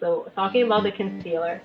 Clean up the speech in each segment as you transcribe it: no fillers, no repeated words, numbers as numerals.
So talking about the concealer.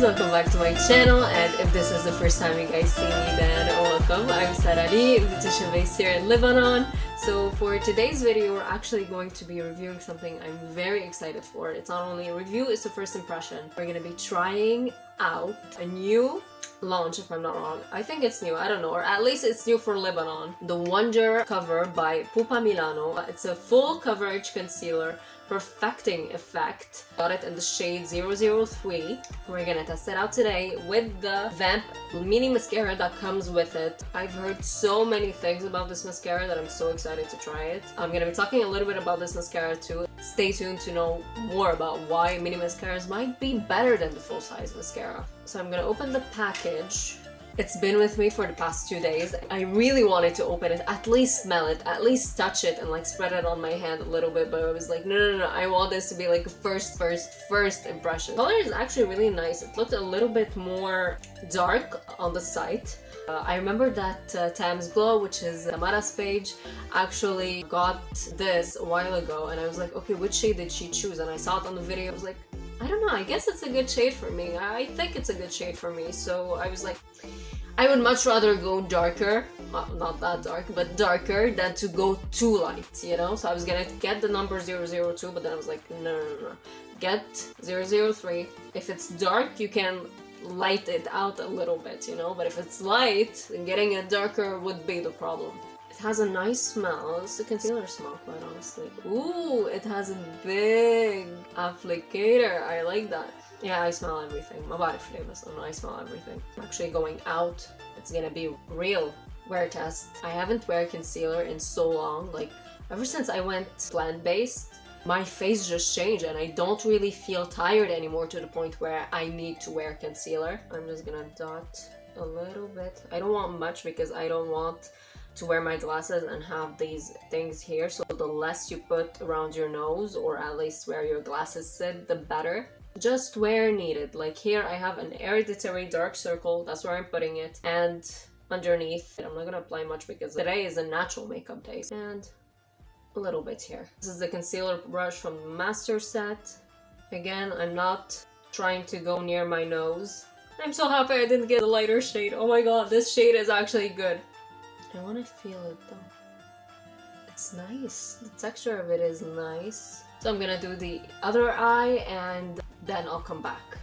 Welcome back to my channel, and if this is the first time you guys see me, then welcome. I'm Sarah, beautician based here in Lebanon. So for today's video, we're actually going to be reviewing something I'm very excited for. It's not only a review, it's a first impression. We're going to be trying out a new launch, if I'm not wrong. I think it's new, I don't know, or at least it's new for Lebanon. The Wonder Cover by Pupa Milano. It's a full coverage concealer, perfecting effect. Got it in the shade 003. We're gonna test it out today with the Vamp mini mascara that comes with it. I've heard so many things about this mascara that I'm so excited to try it. I'm gonna be talking a little bit about this mascara too. Stay tuned to know more about why mini mascaras might be better than the full-size mascara. So I'm gonna open the package. It's been with me for the past 2 days. I really wanted to open it, at least smell it, at least touch it and like spread it on my hand a little bit, but I was like, no, I want this to be like a first impression. The color is actually really nice. It looked a little bit more dark on the site. I remember that Tam's Glow, which is Amara's page, actually got this a while ago, and I was like, okay, which shade did she choose? And I saw it on the video. I was like, I don't know, I guess it's a good shade for me. I think it's a good shade for me. So I was like, I would much rather go darker, not that dark, but darker, than to go too light, you know? So I was gonna get the number 002, but then I was like, no. Get 003. If it's dark, you can light it out a little bit, you know? But if it's light, then getting it darker would be the problem. It has a nice smell. It's a concealer smell, quite honestly. Ooh, it has a big applicator. I like that. Yeah, I smell everything. My body flavor, so I smell everything. I'm actually going out. It's gonna be real wear test. I haven't wear concealer in so long. Like, ever since I went plant-based, my face just changed and I don't really feel tired anymore to the point where I need to wear concealer. I'm just gonna dot a little bit. I don't want much because I don't want to wear my glasses and have these things here. So the less you put around your nose, or at least where your glasses sit, the better. Just where needed. Like here I have an hereditary dark circle, that's where I'm putting it, and underneath I'm not gonna apply much because today is a natural makeup day, and a little bit here. This is the concealer brush from the master set. Again, I'm not trying to go near my nose. I'm so happy I didn't get the lighter shade. Oh my god, this shade is actually good. I want to feel it though. It's nice. The texture of it is nice. So I'm gonna do the other eye and then I'll come back.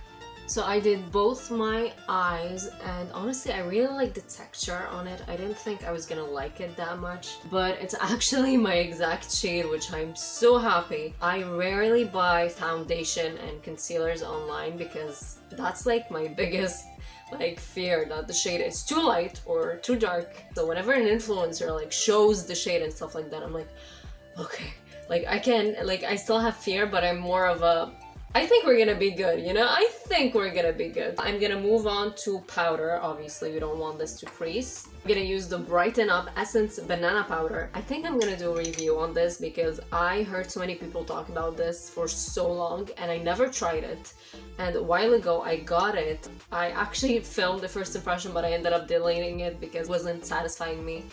So I did both my eyes, and honestly I really like the texture on it. I didn't think I was gonna like it that much, but it's actually my exact shade, which I'm so happy. I rarely buy foundation and concealers online because that's like my biggest like fear, that the shade is too light or too dark. So whenever an influencer like shows the shade and stuff like that, I'm like, okay, like I still have fear, but I'm more of a, I think we're gonna be good, you know? I think we're gonna be good. I'm gonna move on to powder. Obviously, we don't want this to crease. I'm gonna use the Brighten Up Essence Banana Powder. I think I'm gonna do a review on this because I heard so many people talk about this for so long and I never tried it. And a while ago, I got it. I actually filmed the first impression, but I ended up deleting it because it wasn't satisfying me.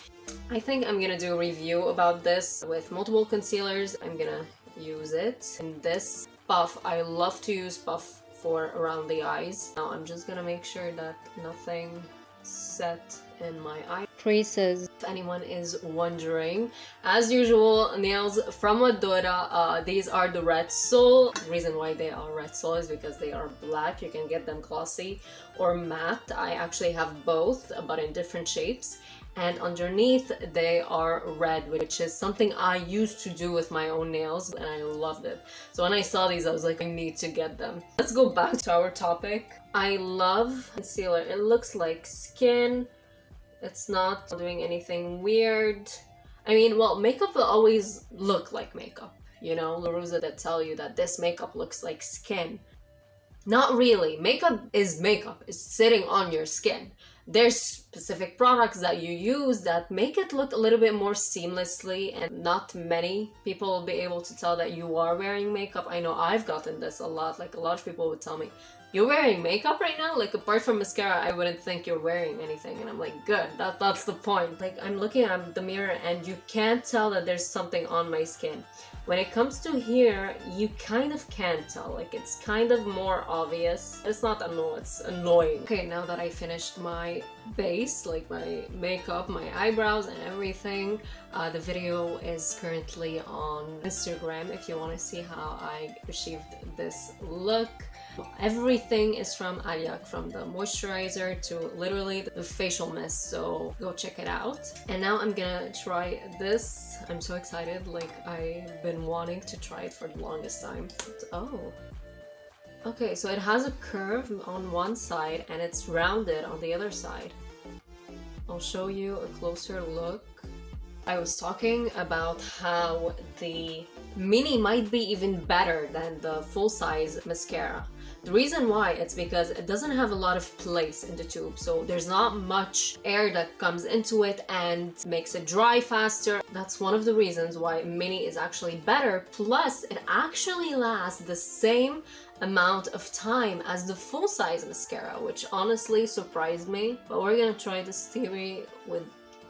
I think I'm gonna do a review about this with multiple concealers. I'm gonna use it in this puff. I love to use puff for around the eyes. Now I'm just gonna make sure that nothing set in my eye creases, if anyone is wondering. As usual, nails from Adora. These are the Red Soul. The reason why they are Red Soul is because they are black. You can get them glossy or matte. I actually have both, but in different shapes. And underneath they are red, which is something I used to do with my own nails and I loved it. So when I saw these, I was like, I need to get them. Let's go back to our topic. I love concealer. It looks like skin. It's not doing anything weird. I mean, well, makeup will always look like makeup, you know? The rules that tell you that this makeup looks like skin. Not really. Makeup is makeup. It's sitting on your skin. There's specific products that you use that make it look a little bit more seamlessly, and not many people will be able to tell that you are wearing makeup. I know I've gotten this a lot. Like, a lot of people would tell me, you're wearing makeup right now? Like, apart from mascara, I wouldn't think you're wearing anything. And I'm like, good, that's the point. Like, I'm looking at the mirror and you can't tell that there's something on my skin. When it comes to here, you kind of can tell. Like, it's kind of more obvious. It's not annoying, it's annoying. Okay, now that I finished my base, like my makeup, my eyebrows and everything, the video is currently on Instagram if you want to see how I achieved this look. Everything is from Aliak, from the moisturizer to literally the facial mist, so go check it out. And now I'm gonna try this. I'm so excited, like I've been wanting to try it for the longest time. Oh. Okay, so it has a curve on one side and it's rounded on the other side. I'll show you a closer look. I was talking about how the mini might be even better than the full-size mascara. The reason why, it's because it doesn't have a lot of place in the tube, so there's not much air that comes into it and makes it dry faster. That's one of the reasons why mini is actually better. Plus, it actually lasts the same amount of time as the full-size mascara, which honestly surprised me. But we're gonna try this theory with...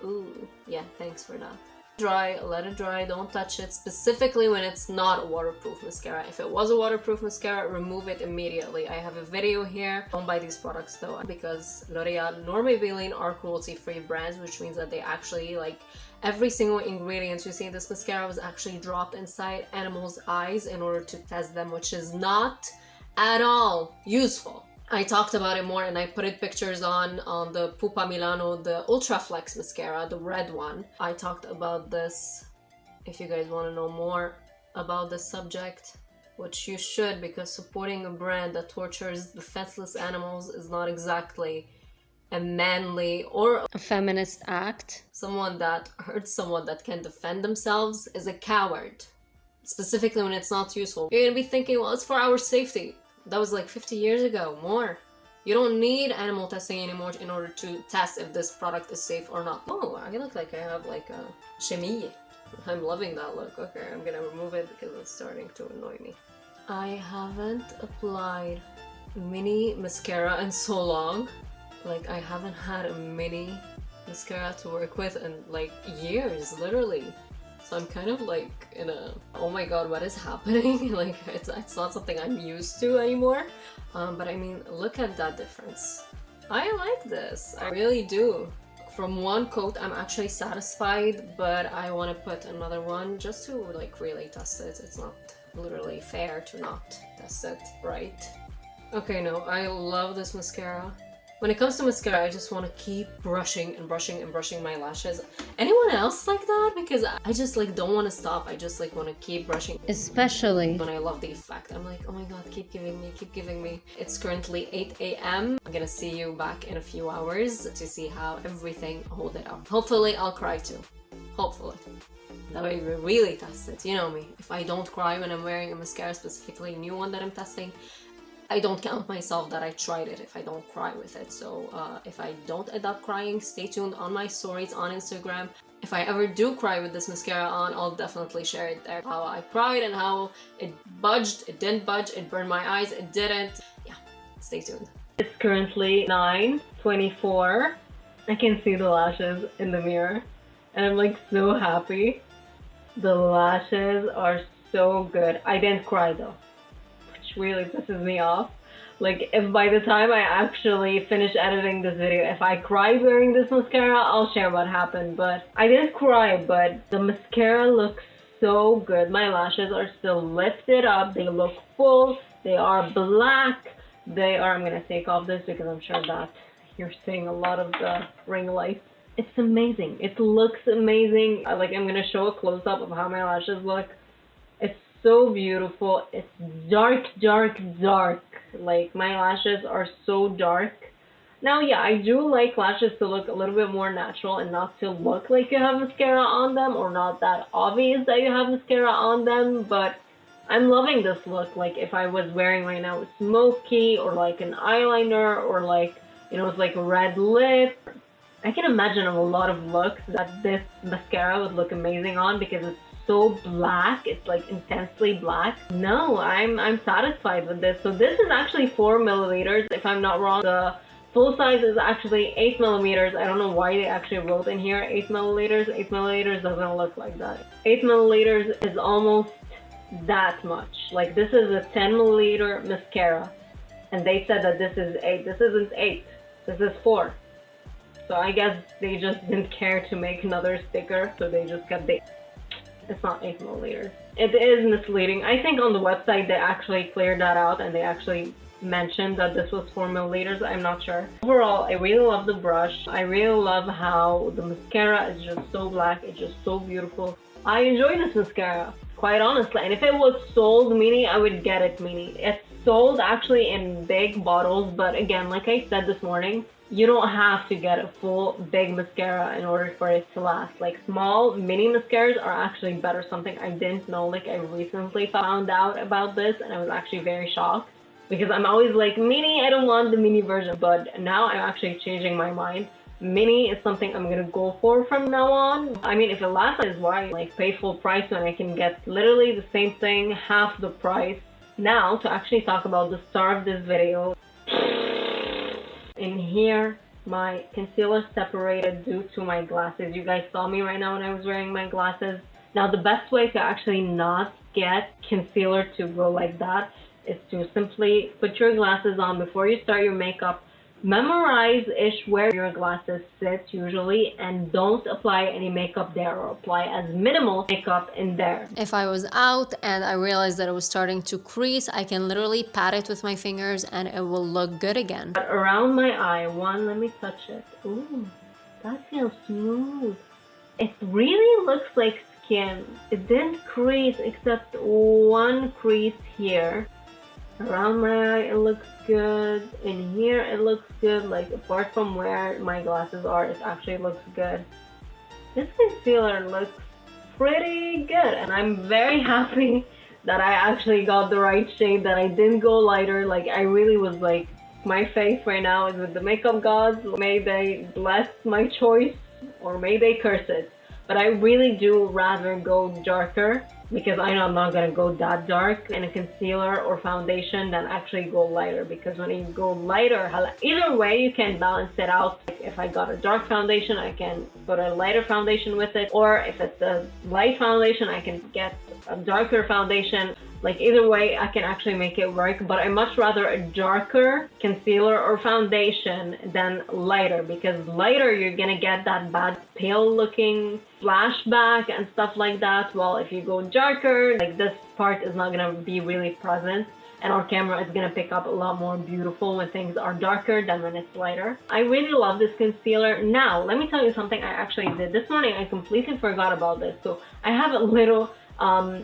Ooh, yeah, thanks for that. Dry, let it dry, don't touch it, specifically when it's not a waterproof mascara. If it was a waterproof mascara, remove it immediately. I have a video here. Don't buy these products though, because L'Oreal nor Maybelline are cruelty-free brands, which means that they actually, like, every single ingredient you see in this mascara was actually dropped inside animals' eyes in order to test them, which is not at all useful. I talked about it more and I put it pictures on the Pupa Milano, the Ultra Flex mascara, the red one. I talked about this if you guys want to know more about this subject, which you should, because supporting a brand that tortures defenseless animals is not exactly a manly or a feminist act. Someone that hurts someone that can defend themselves is a coward, specifically when it's not useful. You're gonna be thinking, well, it's for our safety. That was like 50 years ago, more. You don't need animal testing anymore in order to test if this product is safe or not. Oh, I look like I have like a chemie. I'm loving that look. Okay, I'm gonna remove it because it's starting to annoy me. I haven't applied mini mascara in so long. Like, I haven't had a mini mascara to work with in like years, literally. So I'm kind of like in a, oh my god, what is happening? Like, it's not something I'm used to anymore. But I mean, look at that difference. I like this, I really do. From one coat, I'm actually satisfied, but I want to put another one just to like really test it. It's not literally fair to not test it, right? Okay, no, I love this mascara. When it comes to mascara, I just want to keep brushing and brushing and brushing my lashes. Anyone else like that? Because I just like don't want to stop. I just like want to keep brushing. Especially when I love the effect. I'm like, oh my god, keep giving me, keep giving me. It's currently 8 a.m. I'm gonna see you back in a few hours to see how everything hold up. Hopefully I'll cry too. Hopefully. That way we really test it. You know me. If I don't cry when I'm wearing a mascara, specifically a new one that I'm testing, I don't count myself that I tried it if I don't cry with it. So if I don't end up crying, stay tuned on my stories on Instagram. If I ever do cry with this mascara on, I'll definitely share it there. How I cried and how it budged, it didn't budge, it burned my eyes, it didn't. Yeah, stay tuned. It's currently 9:24. I can see the lashes in the mirror and I'm like so happy. The lashes are so good. I didn't cry though, really pisses me off. Like, if by the time I actually finish editing this video, if I cried wearing this mascara, I'll share what happened. But I didn't cry, but the mascara looks so good. My lashes are still lifted up, they look full, they are black, they are, I'm gonna take off this because I'm sure that you're seeing a lot of the ring light. It's amazing, it looks amazing. Like, I'm gonna show a close-up of how my lashes look. It's so beautiful. It's dark, dark, dark. Like, my lashes are so dark. Now, yeah, I do like lashes to look a little bit more natural and not to look like you have mascara on them, or not that obvious that you have mascara on them, but I'm loving this look. Like if I was wearing right now a smoky or like an eyeliner or like, you know, it's like a red lip. I can imagine a lot of looks that this mascara would look amazing on because it's so black. It's like intensely black. No, I'm satisfied with this. So this is actually 4 milliliters if I'm not wrong. The full size is actually 8 millimeters. I don't know why they actually wrote in here 8 milliliters. 8 milliliters doesn't look like that. 8 milliliters is almost that much. Like this is a 10 milliliter mascara and they said that this is 8. This isn't 8. This is 4. So I guess they just didn't care to make another sticker, so they just kept the... It's not 8 milliliters. It is misleading. I think on the website they actually cleared that out and they actually mentioned that this was 4 milliliters. I'm not sure. Overall, I really love the brush. I really love how the mascara is just so black. It's just so beautiful. I enjoy this mascara, quite honestly. And if it was sold mini, I would get it mini. It's sold actually in big bottles, but again, like I said this morning, you don't have to get a full big mascara in order for it to last. Like small mini mascaras are actually better. Something I didn't know. Like I recently found out about this and I was actually very shocked because I'm always like mini, I don't want the mini version, but now I'm actually changing my mind. Mini is something I'm gonna go for from now on. I mean, if it lasts, is why like pay full price when I can get literally the same thing, half the price. Now to actually talk about the star of this video. In here, my concealer separated due to my glasses. You guys saw me right now when I was wearing my glasses. Now the best way to actually not get concealer to go like that is to simply put your glasses on before you start your makeup. Memorize-ish where your glasses sit usually and don't apply any makeup there or apply as minimal makeup in there. If I was out and I realized that it was starting to crease, I can literally pat it with my fingers and it will look good again. But around my eye, let me touch it. Ooh, that feels smooth. It really looks like skin. It didn't crease except one crease here. Around my eye it looks good. In here it looks good. Like apart from where my glasses are, it actually looks good. This concealer looks pretty good and I'm very happy that I actually got the right shade, that I didn't go lighter. Like I really was like, my face right now is with the makeup gods. May they bless my choice or may they curse it. But I really do rather go darker because I know I'm not gonna go that dark in a concealer or foundation than actually go lighter, because when you go lighter, either way you can balance it out. If I got a dark foundation, I can put a lighter foundation with it, or if it's a light foundation, I can get a darker foundation. Like either way, I can actually make it work, but I much rather a darker concealer or foundation than lighter, because lighter you're gonna get that bad pale looking flashback and stuff like that. Well, if you go darker, like this part is not gonna be really present and our camera is gonna pick up a lot more beautiful when things are darker than when it's lighter. I really love this concealer. Now, let me tell you something I actually did. This morning I completely forgot about this. So I have a little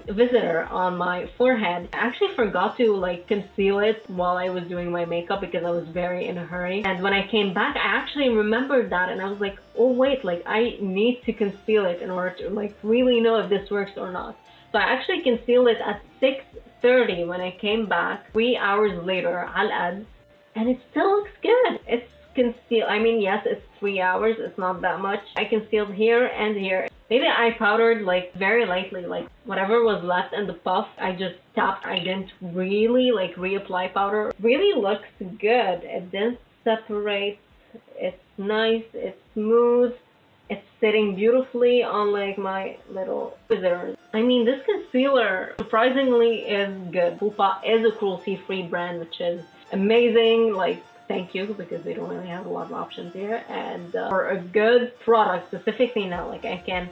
visitor on my forehead. I actually forgot to like conceal it while I was doing my makeup because I was very in a hurry, and when I came back I actually remembered that and I was like, oh wait, like I need to conceal it in order to like really know if this works or not. So I actually concealed it at 6:30 when I came back 3 hours later and it still looks good. It's concealed. I mean, yes, it's 3 hours, it's not that much. I concealed here and here. Maybe I powdered like very lightly, like whatever was left in the puff, I just tapped. I didn't really like reapply powder. Really looks good. It didn't separate. It's nice, it's smooth. It's sitting beautifully on like my little scissors. I mean, this concealer surprisingly is good. Pupa is a cruelty-free brand, which is amazing. Like, thank you, because they don't really have a lot of options here. And for a good product, specifically now, like I can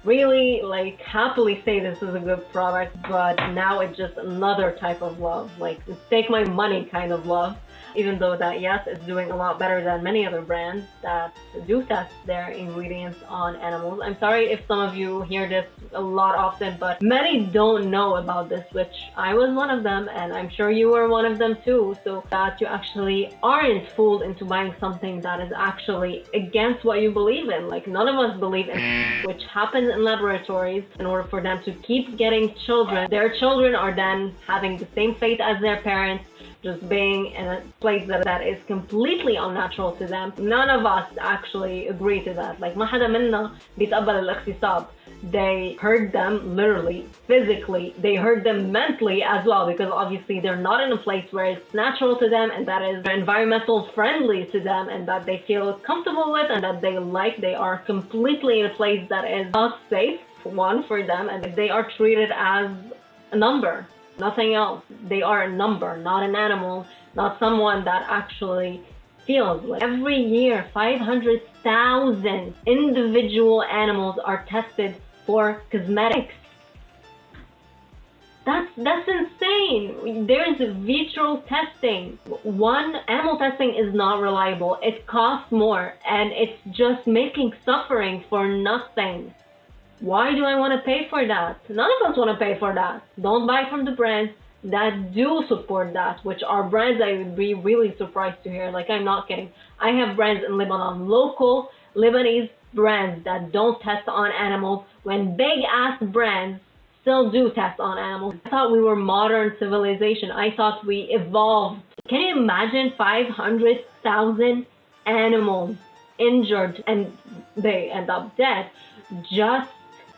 really like happily say this is a good product, but now it's just another type of love, like take my money kind of love. even though that, yes, it's doing a lot better than many other brands that do test their ingredients on animals. I'm sorry if some of you hear this a lot often, but many don't know about this, which I was one of them, and I'm sure you were one of them too, so that you actually aren't fooled into buying something that is actually against what you believe in. Like, none of us believe in, which happens in laboratories in order for them to keep getting children. Their children are then having the same fate as their parents, just being in a place that is completely unnatural to them. None of us actually agree to that. Like, ما حدا منا بيتقبل الاغتصاب. They hurt them literally, physically. They hurt them mentally as well, because obviously they're not in a place where it's natural to them and that is environmental friendly to them and that they feel comfortable with and that they like. They are completely in a place that is not safe, one, for them, and they are treated as a number. Nothing else. They are a number, not an animal, not someone that actually feels. Like, every year, 500,000 individual animals are tested for cosmetics. That's insane. There's vitro testing. One, animal testing is not reliable. It costs more, and it's just making suffering for nothing. Why do I want to pay for that? None of us want to pay for that. Don't buy from the brands that do support that, which are brands I would be really surprised to hear. Like, I'm not kidding. I have brands in Lebanon, local Lebanese brands that don't test on animals, when big ass brands still do test on animals. I thought we were modern civilization. I thought we evolved. Can you imagine 500,000 animals injured and they end up dead just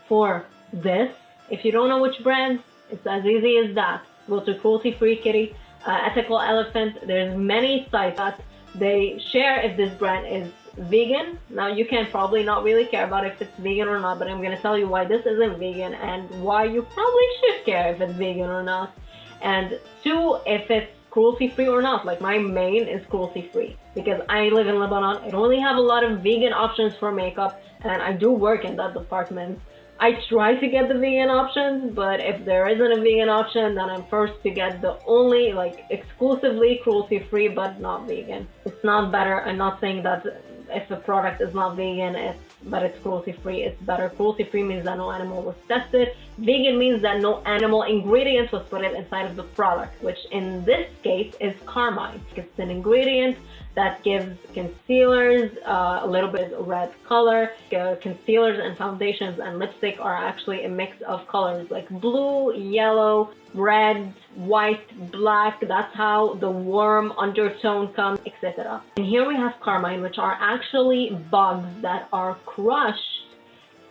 for this? If you don't know which brand, it's as easy as that. Go to Cruelty-Free Kitty, Ethical Elephant. There's many sites that they share if this brand is vegan. Now, you can probably not really care about if it's vegan or not, but I'm going to tell you why this isn't vegan and why you probably should care if it's vegan or not. And two, if it's cruelty-free or not. Like, my main is cruelty-free because I live in Lebanon. I don't really have a lot of vegan options for makeup, and I do work in that department. I try to get the vegan options, but if there isn't a vegan option, then I'm forced to get the only, like, exclusively cruelty-free but not vegan. It's not better. I'm not saying that if a product is not vegan, but it's cruelty-free, it's better. Cruelty-free means that no animal was tested. Vegan means that no animal ingredients was put inside of the product, which in this case is carmine. It's an ingredient that gives concealers a little bit red color. Concealers and foundations and lipstick are actually a mix of colors like blue, yellow, red, white, black. That's how the warm undertone comes, etc. And here we have carmine, which are actually bugs that are crushed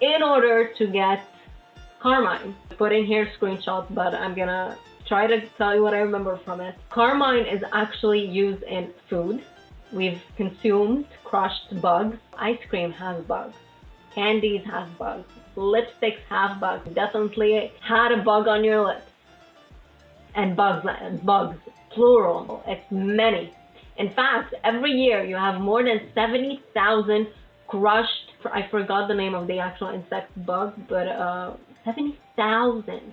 in order to get carmine. Put in here screenshots, but I'm gonna try to tell you what I remember from it. Carmine is actually used in food. We've consumed crushed bugs. Ice cream has bugs. Candies have bugs. Lipsticks have bugs. Definitely had a bug on your lips. And bugs, plural. It's many. In fact, every year you have more than 70,000 crushed, I forgot the name of the actual insect bug, but 70,000.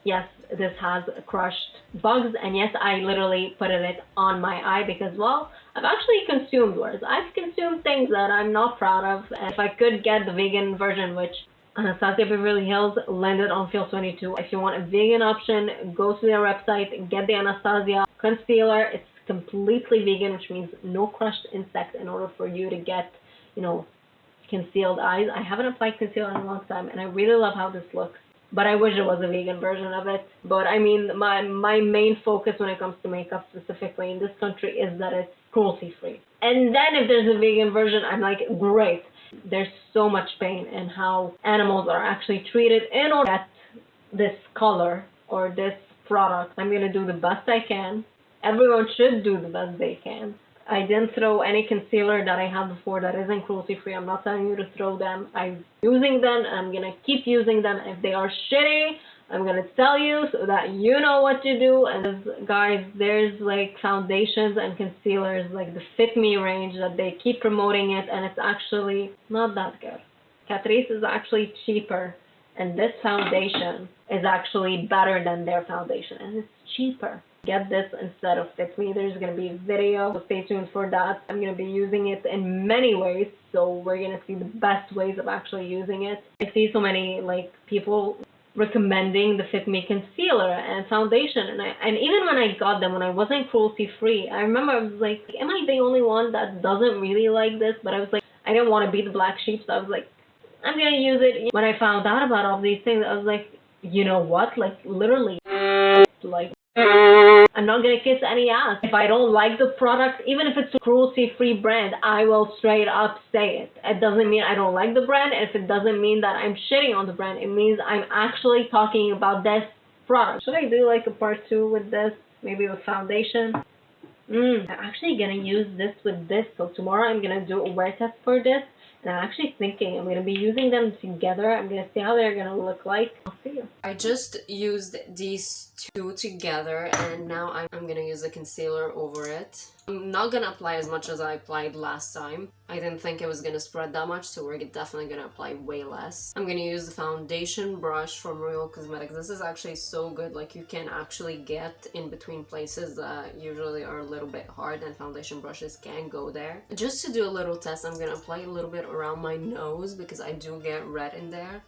Yes, this has crushed bugs, and yes, I literally put it on my eye because, well, I've actually consumed worse. I've consumed things that I'm not proud of, and if I could get the vegan version, which Anastasia Beverly Hills landed on Field 22. If you want a vegan option, go to their website, get the Anastasia concealer. It's completely vegan, which means no crushed insects in order for you to get, you know, concealed eyes. I haven't applied concealer in a long time, and I really love how this looks. But I wish it was a vegan version of it. But I mean, my main focus when it comes to makeup specifically in this country is that it's cruelty-free. And then if there's a vegan version, I'm like, great. There's so much pain in how animals are actually treated in order to get this color or this product. I'm going to do the best I can. Everyone should do the best they can. I didn't throw any concealer that I had before that isn't cruelty-free. I'm not telling you to throw them. I'm using them. I'm going to keep using them. If they are shitty, I'm going to tell you so that you know what to do. And guys, there's like foundations and concealers, like the Fit Me range that they keep promoting it, and it's actually not that good. Catrice is actually cheaper, and this foundation is actually better than their foundation, and it's cheaper. get this instead of Fit Me. There's going to be a video, so stay tuned for that. I'm going to be using it in many ways, so we're going to see the best ways of actually using it. I see so many like people recommending the Fit Me concealer and foundation, and even when I got them, when I wasn't cruelty-free, I remember I was like, am I the only one that doesn't really like this? But I was like, I didn't want to be the black sheep, so I was like, I'm going to use it. When I found out about all these things, I was like, you know what, like literally, like, I'm not gonna kiss any ass. If I don't like the product, even if it's a cruelty-free brand, I will straight up say it. It doesn't mean I don't like the brand. If it doesn't mean that I'm shitting on the brand, it means I'm actually talking about this product. Should I do like a part 2 with this? Maybe with foundation? I'm actually gonna use this with this. So tomorrow I'm gonna do a wear test for this. And I'm actually thinking I'm going to be using them together. I'm going to see how they're going to look like. I'll see you. I just used these two together, and now I'm going to use the concealer over it. I'm not going to apply as much as I applied last time. I didn't think it was going to spread that much, so we're definitely going to apply way less. I'm going to use the foundation brush from Real Cosmetics. This is actually so good. Like, you can actually get in between places that usually are a little bit hard, and foundation brushes can go there. Just to do a little test, I'm going to apply a little bit around my nose because I do get red in there.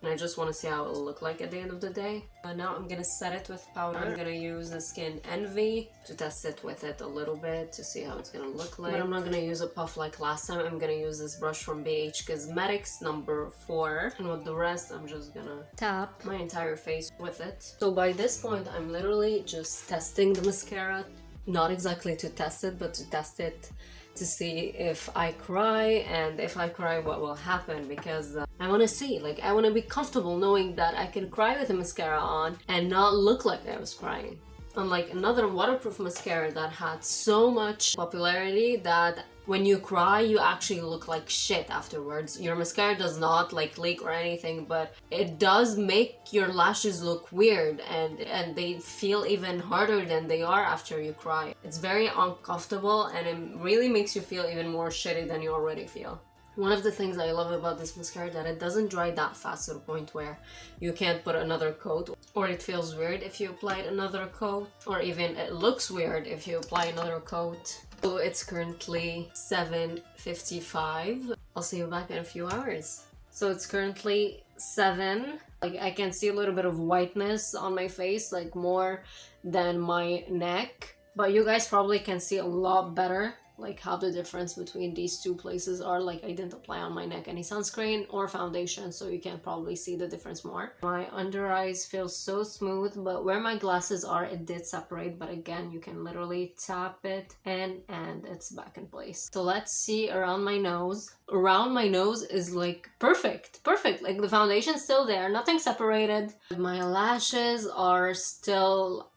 And I just want to see how it will look like at the end of the day. Now I'm going to set it with powder. I'm going to use the Skin Envy to test it with it a little bit to see how it's going to look like. But I'm not going to use a puff like last time. I'm going to use this brush from BH Cosmetics number 4. And with the rest, I'm just going to tap my entire face with it. So by this point, I'm literally just testing the mascara. Not exactly to test it, but to test it to see if I cry, and if I cry what will happen, because I want to see, like, I want to be comfortable knowing that I can cry with a mascara on and not look like I was crying. Unlike another waterproof mascara that had so much popularity that when you cry you actually look like shit afterwards. Your mascara does not like leak or anything, but it does make your lashes look weird, and they feel even harder than they are after you cry. It's very uncomfortable, and it really makes you feel even more shitty than you already feel. One of the things I love about this mascara is that it doesn't dry that fast to the point where you can't put another coat, or it feels weird if you applied another coat, or even it looks weird if you apply another coat. So it's currently 7:55. I'll see you back in a few hours. So it's currently 7. Like, I can see a little bit of whiteness on my face, like more than my neck. But you guys probably can see a lot better, like how the difference between these two places are. Like, I didn't apply on my neck any sunscreen or foundation, so you can probably see the difference more. My under eyes feel so smooth, but where my glasses are, it did separate. But again, you can literally tap it and it's back in place. So let's see around my nose. Around my nose is like perfect. Like, the foundation's still there, nothing separated. My lashes are still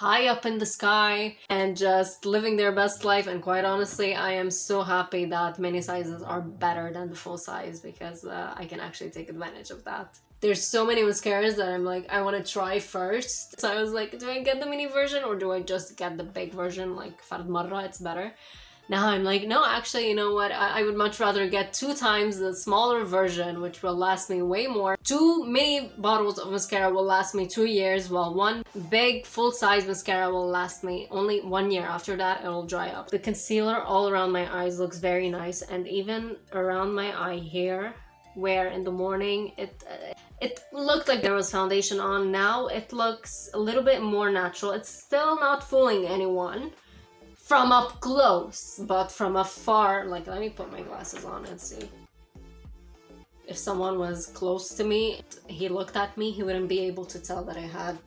high up in the sky and just living their best life. And quite honestly, I am so happy that mini sizes are better than the full size, because I can actually take advantage of that. There's so many mascaras that I'm like, I want to try first. So I was like, do I get the mini version or do I just get the big version? Like, fard marra, it's better. Now I'm like, no, actually, you know what? I would much rather get 2 times the smaller version, which will last me way more. 2 mini bottles of mascara will last me 2 years, while 1 big full-size mascara will last me only 1 year. After that, it will dry up. The concealer all around my eyes looks very nice, and even around my eye here, where in the morning it looked like there was foundation on. Now it looks a little bit more natural. It's still not fooling anyone from up close, but from afar, like, let me put my glasses on and see. If someone was close to me, he looked at me, he wouldn't be able to tell that I had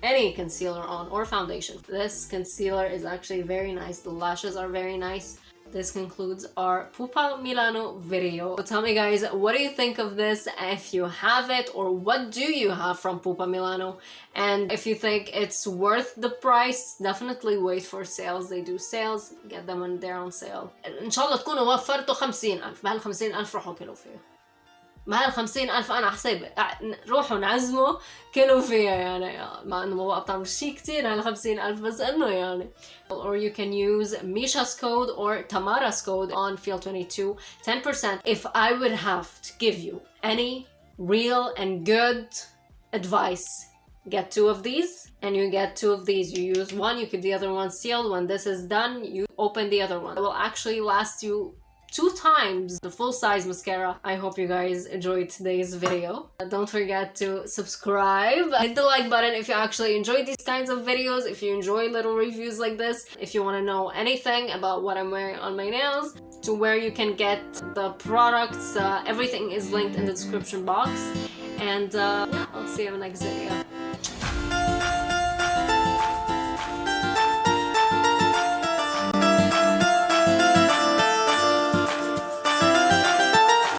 any concealer on or foundation. This concealer is actually very nice. The lashes are very nice. This concludes our Pupa Milano video. So tell me, guys, what do you think of this? If you have it, or what do you have from Pupa Milano? And if you think it's worth the price, definitely wait for sales. They do sales, get them when they're on sale. إن شاء الله تكونوا وفرتوا 50,000. بهال 50,000 روحوا كلوا فيه. بهال 50,000 أنا حساب روحوا نعزموا كلوا فيها يعني، مع إنه ما بقى بتعمل شي كتير هال 50,000، بس إنه يعني. Or you can use Misha's code or Tamara's code on Feel22, 10%. If I would have to give you any real and good advice, get 2 of these, and you get 2 of these. You use one, you keep the other one sealed. When this is done, you open the other one. It will actually last you 2 times the full-size mascara. I hope you guys enjoyed today's video. Don't forget to subscribe. Hit the like button if you actually enjoyed these kinds of videos, if you enjoy little reviews like this, if you want to know anything about what I'm wearing on my nails, to where you can get the products. Everything is linked in the description box. And yeah, I'll see you in the next video.